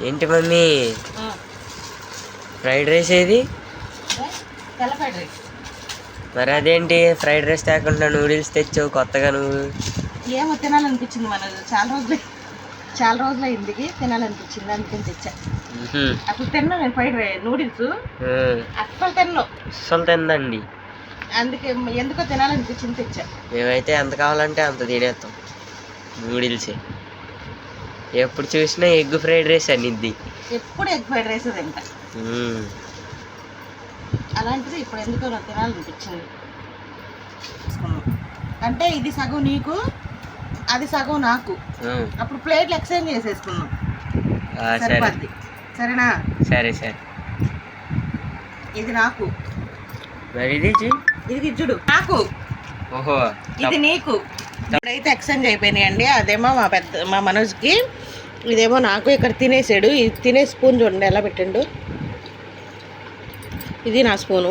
ఏంటి mummy fried rice ఏది? తెల్ల ఫ్రైడ్ రైస్. మరి అదేంటి ఫ్రైడ్ రైస్ తేకుండా నూడిల్స్ తెచ్చావు కొత్తగా నువ్వు? ఏమో తినాలనిపించింది, మన చాలా రోజులు అయింది తినాలనిపించింది అందుకని తెచ్చా. అసలు తిన్నా నేను ఫ్రైడ్ రైస్ నూడిల్స్ అస్సలు తిందండి, అందుకే ఎందుకో తినాలనిపించింది తెచ్చా. మేమైతే ఎంత కావాలంటే అంత తినేస్తాం నూడిల్సే. ఎప్పుడు చూసినా ఎగ్ ఫ్రైడ్ రైస్ అనిద్ది. ఎప్పుడు ఎగ్ ఫ్రైడ్ రైస్ తింటా. అలాంటిది ఇప్పుడు ఎందుకో నాకు తినాలనిపించింది. అంటే ఇది సగం నీకు, అది సగం నాకు. అప్పుడు ప్లేట్లు ఎక్స్చేంజ్ చేసేసుకున్నాం. సరిపోద్ది, సరేనా? సరే సరే. ఇది నాకు, మరి ఇది చూడు నాకు. ఓహో, ఇది నీకు. ఇప్పుడైతే ఎక్స్చేంజ్ అయిపోయినాయండి. అదేమో మా మనోజ్కి, ఇదేమో నాకు. ఇక్కడ తినేసాడు. ఇది తినే స్పూన్ చూడండి ఎలా పెట్టండు. ఇది నా స్పూను.